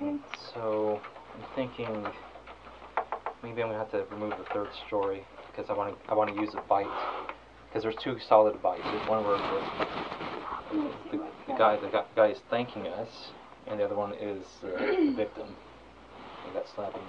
Okay. So I'm thinking maybe I'm gonna have to remove the third story because I want to use a bite because there's two solid bites. There's one where the guy is thanking us, and the other one is the victim. And that's slapping me.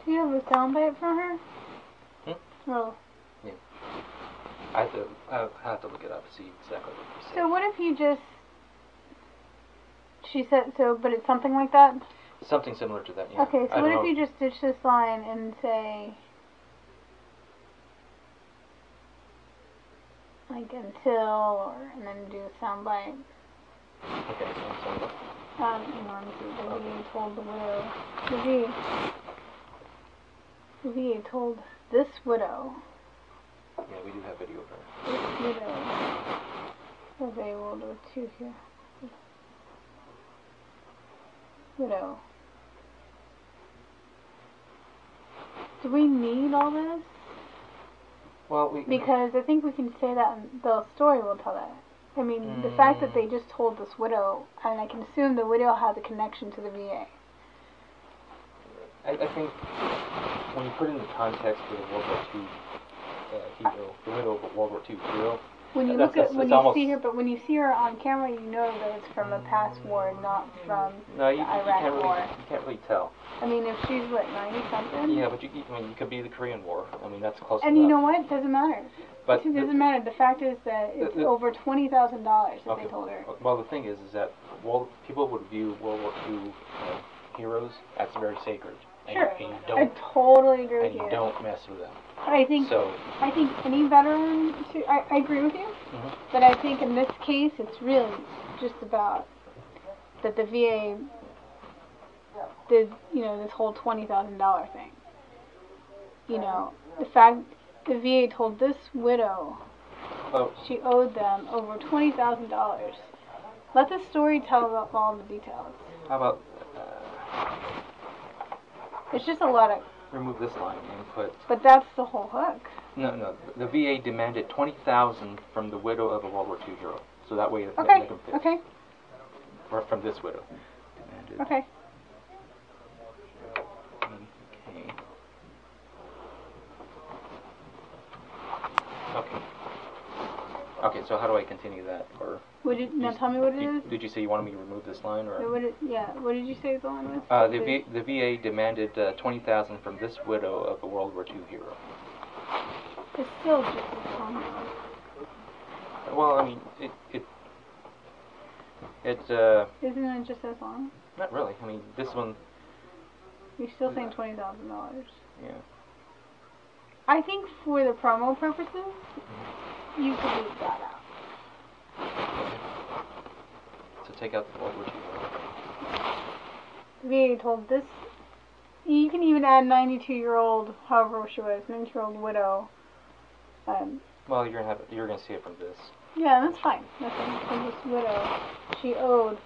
Do you have a soundbite from her? Oh. Yeah. I have to look it up to see exactly what you said. So what if you just... She said so, but it's something like that? Something similar to that, yeah. Okay, so what if you just ditch this line and say... like until, and then do a soundbite. Okay, soundbite. Hang on, the VA told the widow. The VA told this widow. Yeah, we do have video of her. This widow of a World War II here. Widow. Do we need all this? Well, because I think we can say that, and the story will tell that. I mean, the fact that they just told this widow, and I can assume the widow has a connection to the VA. I think when you put it in the context of the World War II hero, the widow of a World War II hero, when you look at you see her, but when you see her on camera, you know that it's from a past war, not from the Iraq War. You can't really tell. I mean, if she's what, 90-something? Yeah, but it could be the Korean War. I mean, that's close. And enough. You know what? It doesn't matter. But it doesn't matter. The fact is that it's over $20,000 that they told her. Well, the thing is that people would view World War II heroes as very sacred. Sure. I totally agree with you. And don't mess with them. I think any veteran, I agree with you, but I think in this case it's really just about that the VA did, this whole $20,000 thing. The fact the VA told this widow she owed them over $20,000. Let the story tell all the details. How about it's just a lot of... remove this line and put... But that's the whole hook. No. The VA demanded $20,000 from the widow of a World War II hero. So that way they can fit. Okay. Or from this widow. Demanded. Okay. Okay, so how do I continue that? Or tell me what it is? Did you say you wanted me to remove this line? Or? What did you say the line was? The VA demanded $20,000 from this widow of a World War II hero. It's still just a song. Well, I mean, isn't it just as long? Not really. I mean, this one... You're still saying $20,000. Yeah. I think for the promo purposes, you could leave that out. So take out the World War II. VA told this... You can even add 92-year-old, however she was, 92-year-old widow. Well, you're gonna see it from this. Yeah, that's fine. Nothing. From this widow, she owed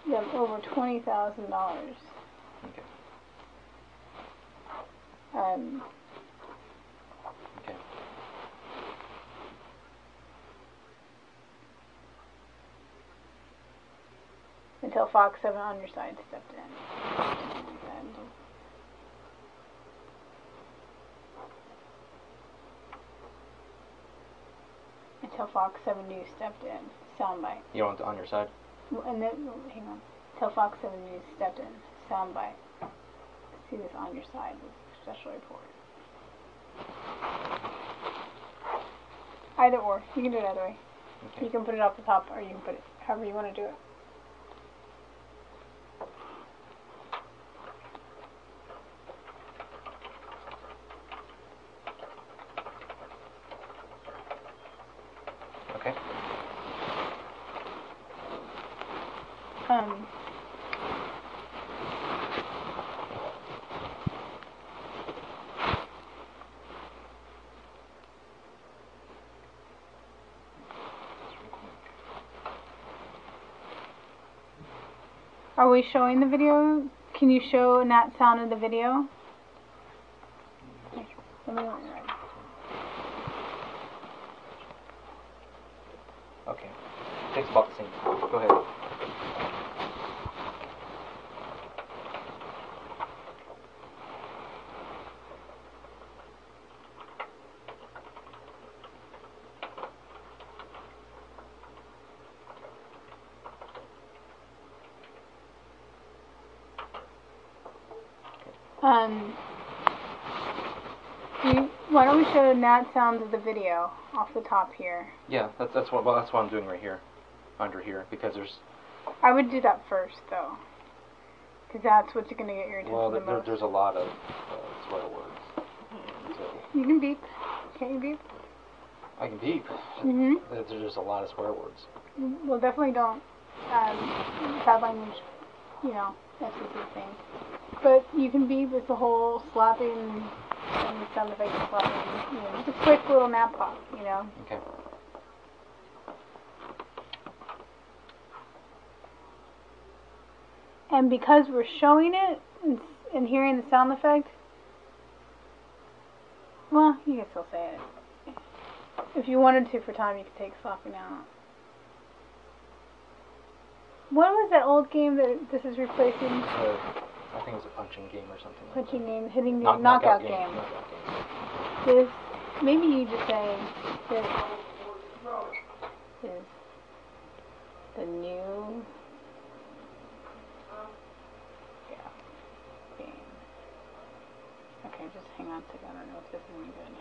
them over $20,000. Okay. Okay. Until Fox 7 on your side stepped in. Until Fox 7 News stepped in. Soundbite. You want it on your side? And then, hang on. Until Fox 7 News stepped in. Soundbite. See this on your side with special report. Either or. You can do it either way. Okay. You can put it off the top, or you can put it however you want to do it. Okay. Are we showing the video? Can you show that sound in the video? Let me know when you're ready. Okay. Takes about the same time. Go ahead. Why don't we show Nat sounds of the video off the top here? Yeah, that's what I'm doing right here, under here, because there's. I would do that first though, because that's what's going to get your attention Well, the most. there's a lot of swear words. So You can beep. Can't you beep? I can beep. Mhm. There's just a lot of swear words. Well, definitely don't. Bad language, FCC thing. But you can beep with the whole slapping and the sound effect of slapping. Just a quick little nap pop. Okay. And because we're showing it and hearing the sound effect, well, you can still say it. If you wanted to for time, you could take slapping out. What was that old game that this is replacing? I think it's a punching game or something. Punching like game, hitting game, knockout game. Knockout game. This, maybe you just say this is the new game. Okay, just hang on a second. I don't know if this is any good.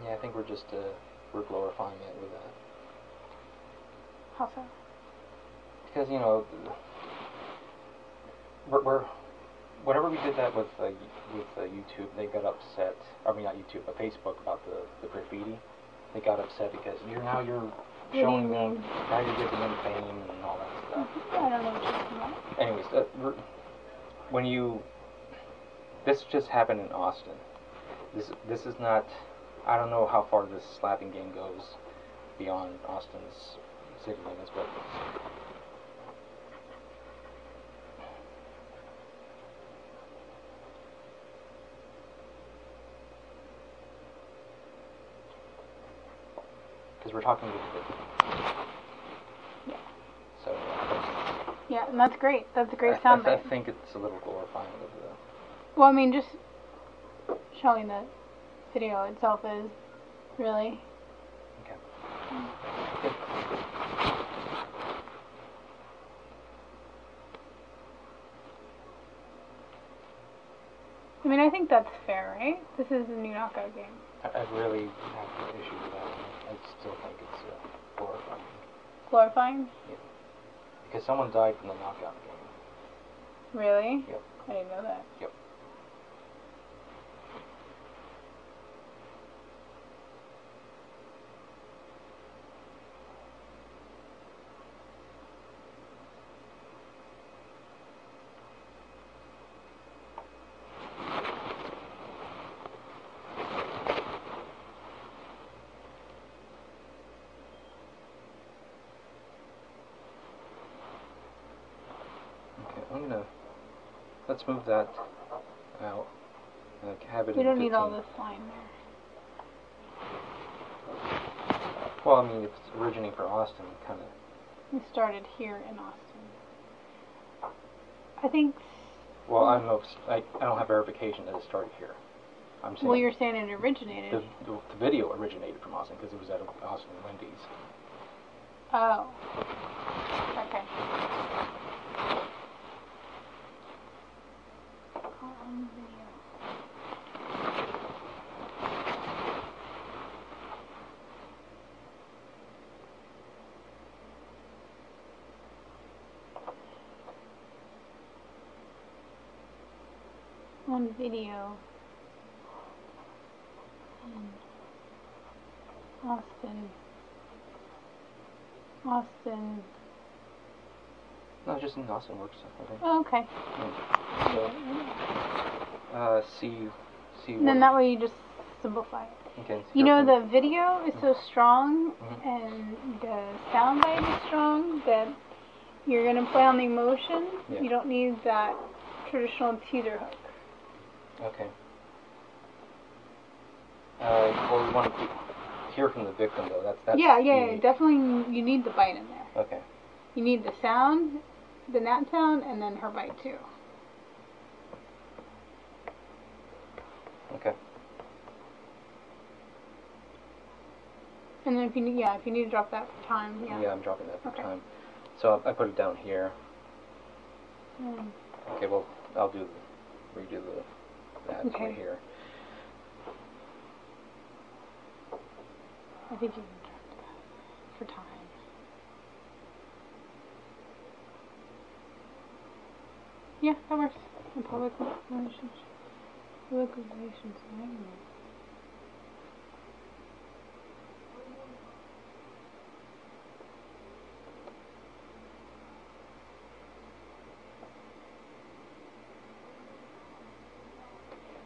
Yeah, I think we're glorifying it with that. How so? Because we're whenever we did that with YouTube, they got upset. I mean, not YouTube, but Facebook about the graffiti. They got upset because you're showing them, now you're giving them fame and all that stuff. I don't know what you're talking about. Anyways, this just happened in Austin. This is not. I don't know how far this slapping game goes beyond Austin's city limits, but. Because we're talking with Yeah. So. Yeah, and that's great. That's a great sound I bite. think it's a little glorifying of the. Well, I mean, just showing the video itself is really. Okay. I mean, I think that's fair, right? This is a new knockout game. I really have an issue with that. I still think it's glorifying. Glorifying? Yeah. Because someone died from the knockout game. Really? Yep. I didn't know that. Yep. Let's move that out. Have it. We in don't need 15. all this line there. Well, I mean, if it's originating from Austin, kind of. We started here in Austin. I think. Well, I don't know. I don't have verification that it started here. I'm saying. Well, you're saying it originated. The video originated from Austin because it was at Austin Wendy's. Oh. Okay. On video. Austin. No, just in Austin works. I think. Oh, okay. So, see. Then that way you just simplify it. Okay. You know, the video is so strong and the sound bite is strong that you're going to play on the emotion. Yeah. You don't need that traditional teaser hook. Okay. Well, we want to hear from the victim, though. That's Yeah, unique. definitely you need the bite in there. Okay. You need the sound, the gnat sound, and then her bite too. Okay. And then if you need to drop that for time, yeah. Yeah, I'm dropping that for Okay. time. So I put it down here. Mm. Okay, well, I'll redo that Okay. right here. I think you can drop that for time. Yeah, that works. In public relations. Public relations nightmare.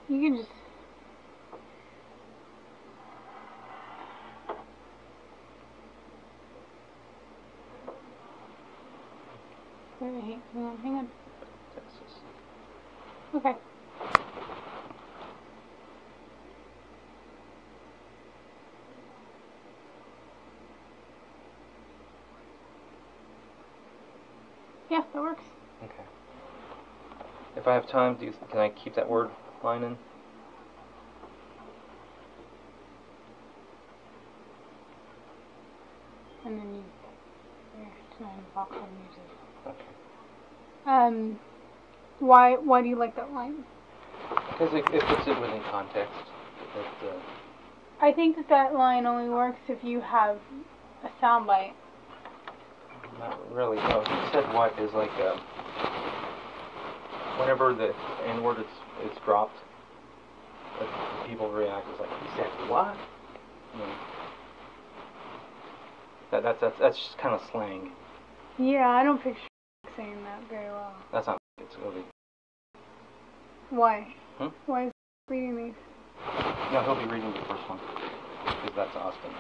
You can just wait, hang on. Texas. Okay. Yeah, that works. Okay. If I have time, can I keep that word line in? And then you tonight box on music. Okay. Why do you like that line? Because it puts it within context. I think that line only works if you have a soundbite. Not really. No, he said what is like whenever the N word is dropped, the people react as like, he said what? That's just kind of slang. Yeah, I don't picture saying that very well. That's not. It's really. Why? Hmm? Why is he reading these? No, he'll be reading the first one because that's Austin.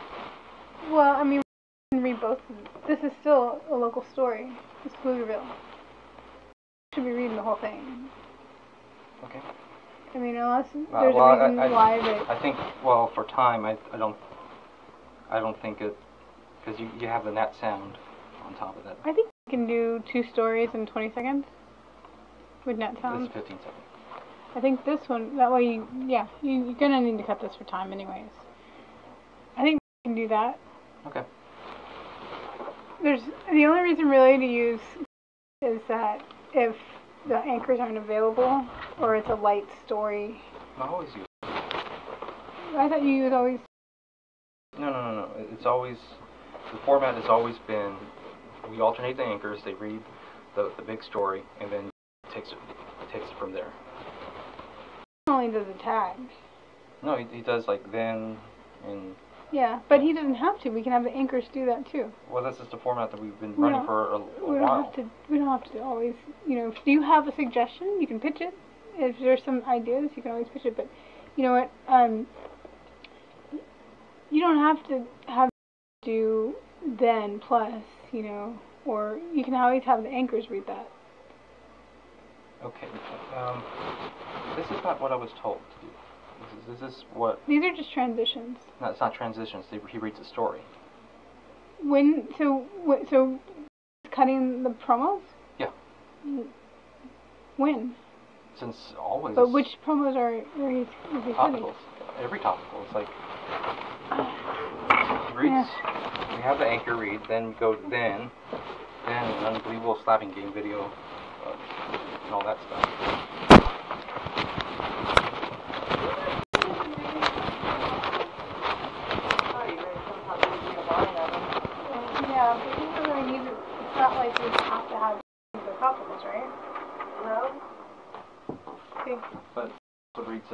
Well, I mean, we can read both of them. This is still a local story. It's Pflugerville. You should be reading the whole thing. Okay. I mean, unless there's a reason why that. I think, well, for time, I don't think it, because you have the net sound on top of that. I think you can do 2 stories in 20 seconds with net sound. It's 15 seconds. I think this one, that way, you're gonna need to cut this for time anyways. I think we can do that. Okay. There's the only reason really to use is that if the anchors aren't available or it's a light story. I always use. I thought you would always. No. It's always, the format has always been, we alternate the anchors, they read the big story, and then takes it from there. He only does a tag. No, he does like then and. Yeah, but he doesn't have to. We can have the anchors do that too. Well, this is the format that we've been running for a We while. don't have to always. If you have a suggestion, you can pitch it. If there's some ideas, you can always pitch it. But you know what? You don't have to do then plus. Or you can always have the anchors read that. Okay. This is not what I was told to do. This is what. These are just transitions. No, it's not transitions. He reads a story. So cutting the promos? Yeah. When? Since always. But which promos is he cutting? Topicals. Every topical. It's like he reads. Yeah. We have the anchor read, then we go to then an unbelievable slapping game video, and all that stuff. Yeah, but you don't really need it. It's not like you have to have the topicals, right? No. Okay. But it reads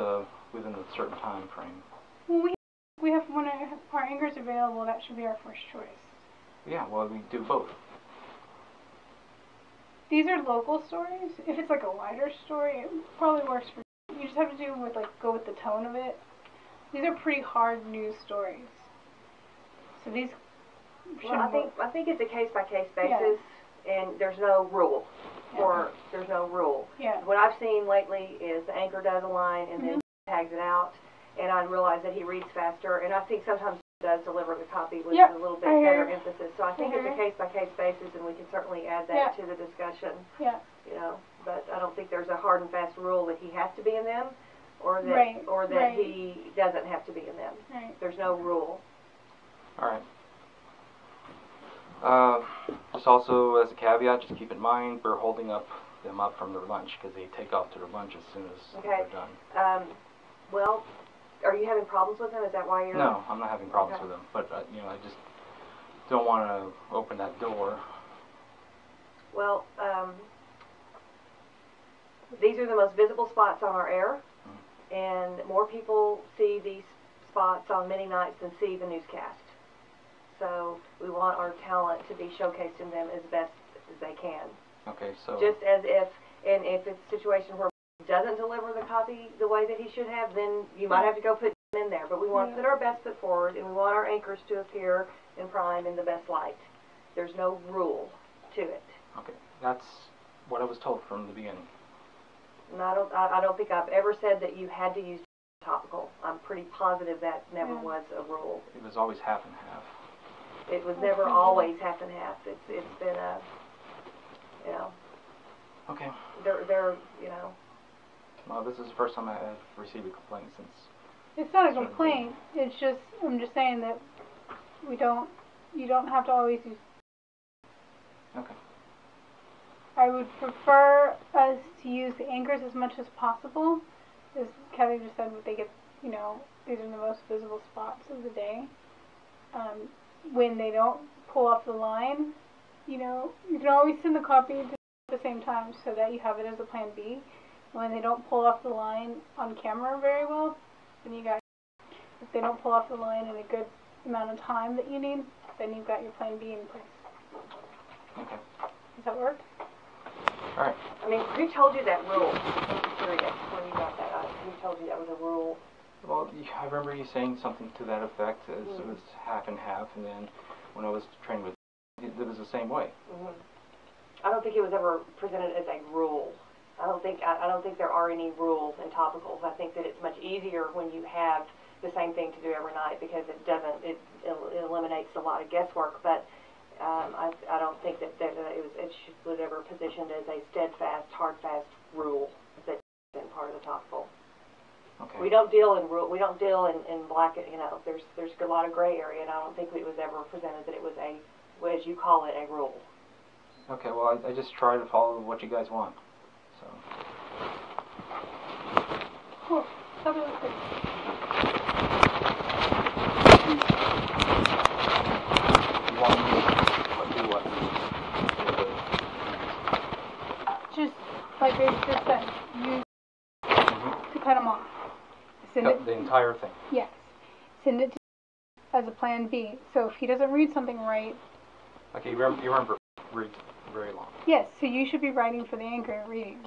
within a certain time frame. Well, we have when our anchor's available. That should be our first choice. Yeah, well, we do both. These are local stories. If it's like a wider story, it probably works for. You just have to go with the tone of it. These are pretty hard news stories. So these. Well, I think it's a case-by-case basis. and there's no rule. Yeah. Or there's no rule. Yeah. What I've seen lately is the anchor does a line and then tags it out, and I realize that he reads faster, and I think sometimes he does deliver the copy with a little bit better emphasis. So I think it's a case-by-case basis, and we can certainly add that to the discussion. Yeah. You know, but I don't think there's a hard and fast rule that he has to be in them, or that he doesn't have to be in them. Right. There's no rule. All right. Just also as a caveat, just keep in mind we're holding them up from their lunch because they take off to their lunch as soon as they're done. Well, are you having problems with them? Is that why you're... No, I'm not having problems with them, but you know, I just don't want to open that door. Well, these are the most visible spots on our air, and more people see these spots on many nights than see the newscast. So we want our talent to be showcased in them as best as they can. Okay, so... Just as if it's a situation where he doesn't deliver the copy the way that he should have, then you might have to go put him in there. But we want to put our best foot forward, and we want our anchors to appear in prime in the best light. There's no rule to it. Okay, that's what I was told from the beginning. And I don't think I've ever said that you had to use topical. I'm pretty positive that never was a rule. It was always half and half. It was never always half and half. It's been a, you know. Okay. They're you know. Well, this is the first time I've received a complaint since. It's not a complaint. It's just I'm just saying that you don't have to always use. Okay. I would prefer us to use the anchors as much as possible. As Kelly just said, they get, you know, these are the most visible spots of the day. When they don't pull off the line, you know, you can always send the copy at the same time so that you have it as a plan B. When they don't pull off the line on camera very well, then you got, if they don't pull off the line in a good amount of time that you need, then you've got your plan B in place. Okay. Does that work? All right. I mean, who told you that rule? I'm curious when you got that. Who told you that was a rule? Well, I remember you saying something to that effect, as it was half and half, and then when I was trained with it was the same way. I don't think it was ever presented as a rule. I don't think there are any rules in topicals. I think that it's much easier when you have the same thing to do every night because it eliminates a lot of guesswork. But I don't think that it was ever positioned as a steadfast, hard, fast rule that's been part of the topical. Okay. We don't deal in rule. We don't deal in black. You know, there's a lot of gray area, and I don't think it was ever presented that it was a, as you call it, a rule. Okay. Well, I just try to follow what you guys want. So. Cool. That was good. You want me to do what? Just like they just said, use to cut them off. Cut the entire thing. Yes. Send it to as a plan B. So if he doesn't read something right. Okay, you remember read very long. Yes, so you should be writing for the anchor and reading.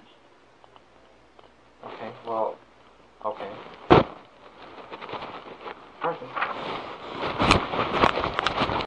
Okay, well, okay. All right then.